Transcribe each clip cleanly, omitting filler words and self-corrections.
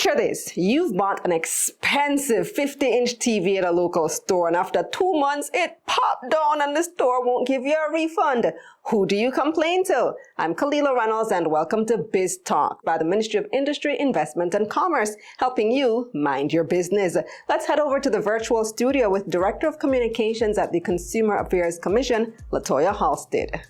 Picture this. You've bought an expensive 50-inch TV at a local store, and after 2 months, it popped down and the store won't give you a refund. Who do you complain to? I'm Kalilah Reynolds, and welcome to Biz Talk by the Ministry of Industry, Investment and Commerce, helping you mind your business. Let's head over to the virtual studio with Director of Communications at the Consumer Affairs Commission, Latoya Halstead.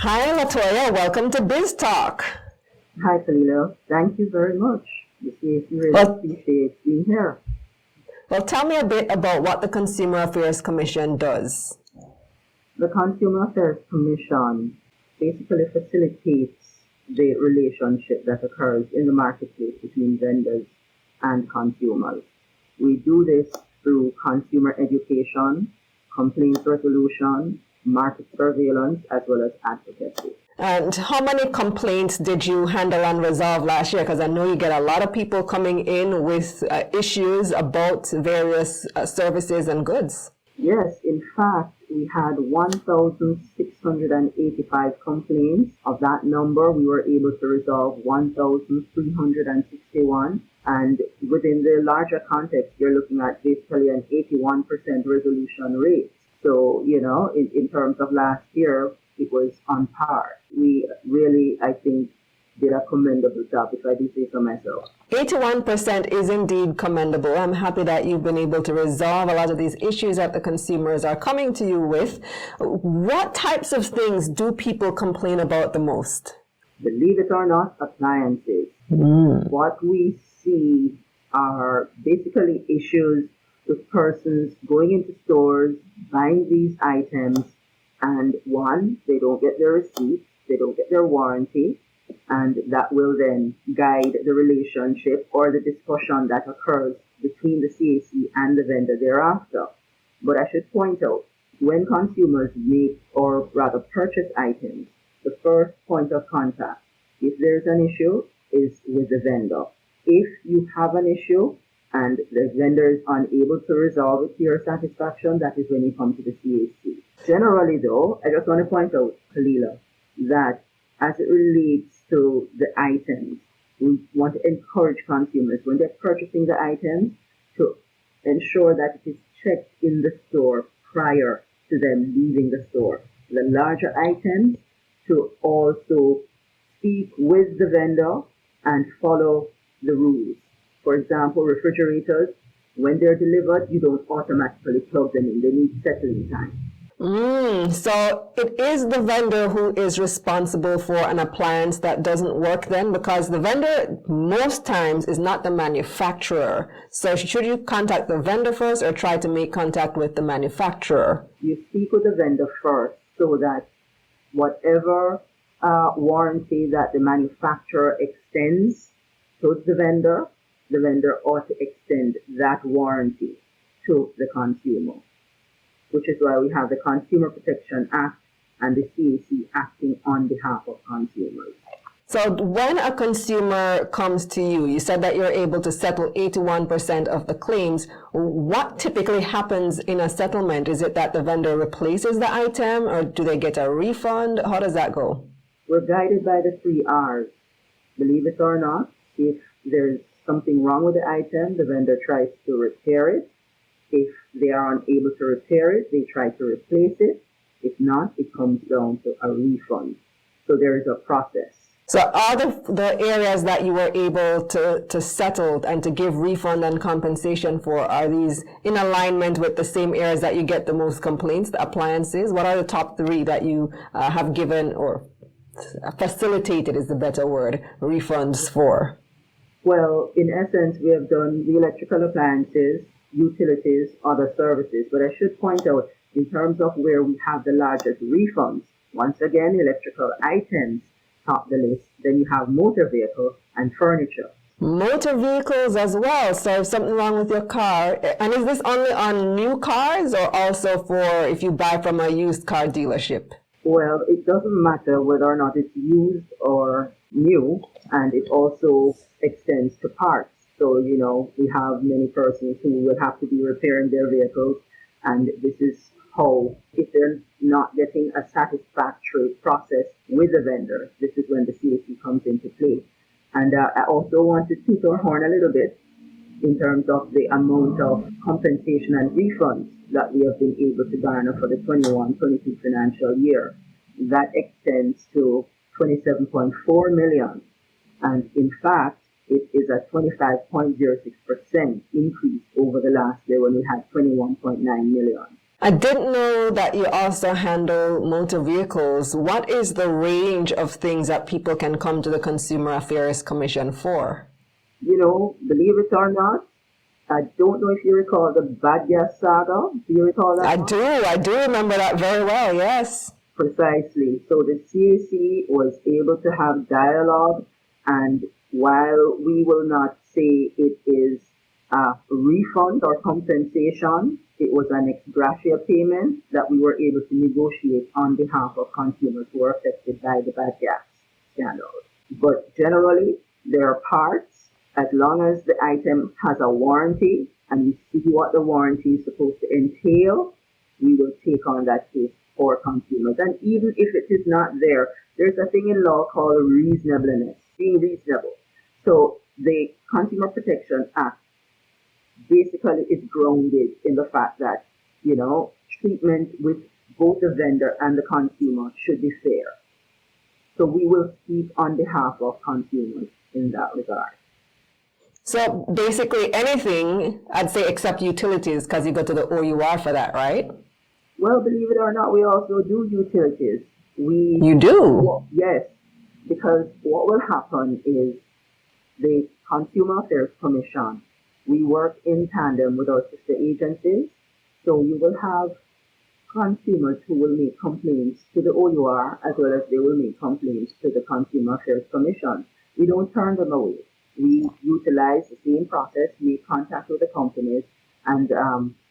Hi, Latoya. Welcome to Biz Talk. Hi, Kalilah. Thank you very much. We really appreciate being here. Well, tell me a bit about what the Consumer Affairs Commission does. The Consumer Affairs Commission basically facilitates the relationship that occurs in the marketplace between vendors and consumers. We do this through consumer education, complaints resolution, market surveillance, as well as advocacy. And how many complaints did you handle and resolve last year? Because I know you get a lot of people coming in with issues about various services and goods. Yes, in fact, we had 1,685 complaints. Of that number, we were able to resolve 1,361. And within the larger context, you're looking at basically an 81% resolution rate. So, in terms of last year, it was on par. We really, I think, did a commendable job, if I do say so myself. 81% is indeed commendable. I'm happy that you've been able to resolve a lot of these issues that the consumers are coming to you with. What types of things do people complain about the most? Believe it or not, appliances. What we see are basically issues with persons going into stores, buying these items, and one, they don't get their receipt, they don't get their warranty, and that will then guide the relationship or the discussion that occurs between the CAC and the vendor thereafter. But I should point out, when consumers make or rather purchase items, the first point of contact, if there's an issue, is with the vendor. If you have an issue and the vendor is unable to resolve it to your satisfaction, that is when you come to the CAC. Generally, though, I just want to point out, Kalilah, that as it relates to the items, we want to encourage consumers, when they're purchasing the items, to ensure that it is checked in the store prior to them leaving the store. The larger items, to also speak with the vendor and follow the rules. For example, refrigerators, when they're delivered, you don't automatically plug them in. They need settling time. So it is the vendor who is responsible for an appliance that doesn't work then, because the vendor most times is not the manufacturer. So should you contact the vendor first or try to make contact with the manufacturer? You speak with the vendor first so that whatever warranty that the manufacturer extends to the vendor ought to extend that warranty to the consumer, which is why we have the Consumer Protection Act and the CAC acting on behalf of consumers. So when a consumer comes to you, you said that you're able to settle 81% of the claims. What typically happens in a settlement? Is it that the vendor replaces the item, or do they get a refund? How does that go? We're guided by the 3 R's. Believe it or not, if there's something wrong with the item, the vendor tries to repair it. If they are unable to repair it, they try to replace it. If not, it comes down to a refund. So there is a process. So are the areas that you were able to settle and to give refund and compensation for, are these in alignment with the same areas that you get the most complaints, the appliances? What are the top 3 that you have given or facilitated is the better word, refunds for? Well, in essence, we have done the electrical appliances, utilities, other services. But I should point out, in terms of where we have the largest refunds, once again, electrical items top the list. Then you have motor vehicle and furniture. Motor vehicles as well. So if something wrong with your car, and is this only on new cars or also for if you buy from a used car dealership? Well, it doesn't matter whether or not it's used or new, and it also extends to parts. So, we have many persons who will have to be repairing their vehicles, and this is how, if they're not getting a satisfactory process with the vendor, this is when the CAC comes into play. And I also want to toot our horn a little bit in terms of the amount of compensation and refunds that we have been able to garner for the 21-22 financial year. That extends to 27.4 million. And in fact, it is a 25.06% increase over the last year when we had 21.9 million. I didn't know that you also handle motor vehicles. What is the range of things that people can come to the Consumer Affairs Commission for? Believe it or not, I don't know if you recall the bad gas saga. Do you recall that? I do remember that very well, yes. Precisely. So the CAC was able to have dialogue, and while we will not say it is a refund or compensation, it was an ex gratia payment that we were able to negotiate on behalf of consumers who were affected by the bad gas scandal. But generally, there are parts, as long as the item has a warranty and we see what the warranty is supposed to entail, we will take on that case for consumers. And even if it is not there, there's a thing in law called reasonableness, being reasonable. So the Consumer Protection Act basically is grounded in the fact that, treatment with both the vendor and the consumer should be fair. So we will speak on behalf of consumers in that regard. So basically anything, I'd say except utilities, because you go to the OUR for that, right? Well, believe it or not, we also do utilities. You do? Yes, because what will happen is the Consumer Affairs Commission, we work in tandem with our sister agencies. So you will have consumers who will make complaints to the OUR as well as they will make complaints to the Consumer Affairs Commission. We don't turn them away. We utilize the same process, make contact with the companies, and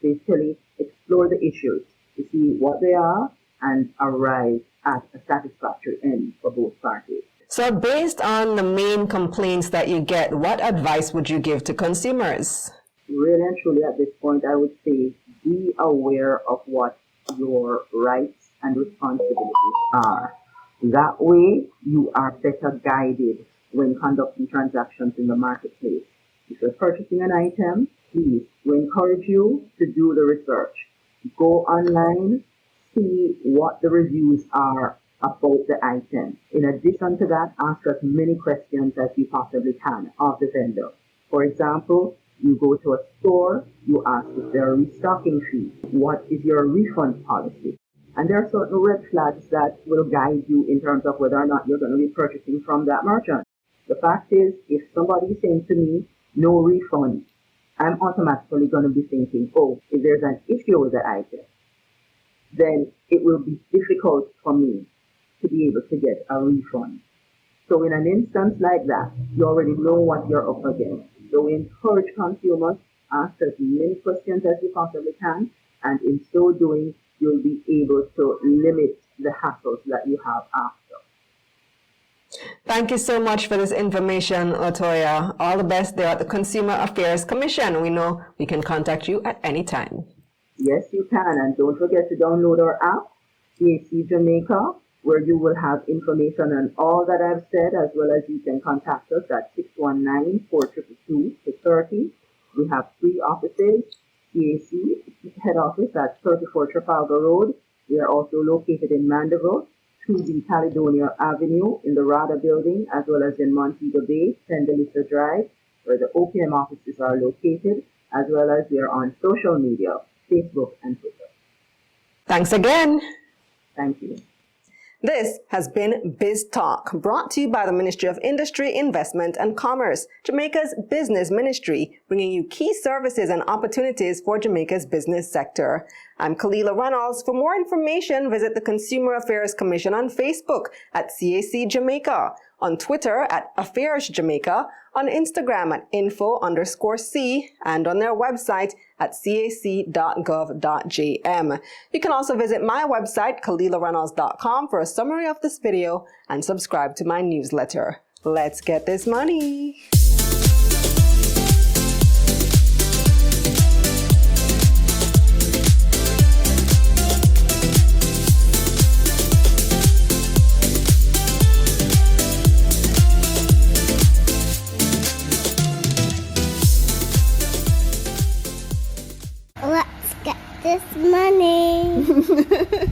basically explore the issues to see what they are and arrive at a satisfactory end for both parties. So based on the main complaints that you get, what advice would you give to consumers? Really and truly at this point, I would say be aware of what your rights and responsibilities are. That way, you are better guided when conducting transactions in the marketplace. If you're purchasing an item, please, we encourage you to do the research. Go online, see what the reviews are about the item. In addition to that, ask as many questions as you possibly can of the vendor. For example, you go to a store, you ask if there are restocking fees. What is your refund policy? And there are certain red flags that will guide you in terms of whether or not you're going to be purchasing from that merchant. The fact is, if somebody is saying to me, no refund, I'm automatically going to be thinking, oh, if there's an issue with the item, then it will be difficult for me to be able to get a refund. So in an instance like that, you already know what you're up against. So we encourage consumers, ask as many questions as you possibly can, and in so doing, you'll be able to limit the hassles that you have after. Thank you so much for this information, Latoya. All the best there at the Consumer Affairs Commission. We know we can contact you at any time. Yes, you can. And don't forget to download our app, CAC Jamaica, where you will have information on all that I've said, as well as you can contact us at 619-422-30. We have 3 offices, CAC, head office at 34 Trafalgar Road. We are also located in Mandeville, 2B Caledonia Avenue in the RADA building, as well as in Montego Bay, 10 Delisa Drive, where the OPM offices are located, as well as we are on social media, Facebook and Twitter. Thanks again. Thank you. This has been Biz Talk, brought to you by the Ministry of Industry, Investment and Commerce, Jamaica's business ministry, bringing you key services and opportunities for Jamaica's business sector. I'm Kalilah Reynolds. For more information, visit the Consumer Affairs Commission on Facebook at CAC Jamaica, on Twitter at Affairs Jamaica, on Instagram at info_C, and on their website at cac.gov.jm. You can also visit my website, KalilahReynolds.com, for a summary of this video and subscribe to my newsletter. Let's get this money. Let's get this money.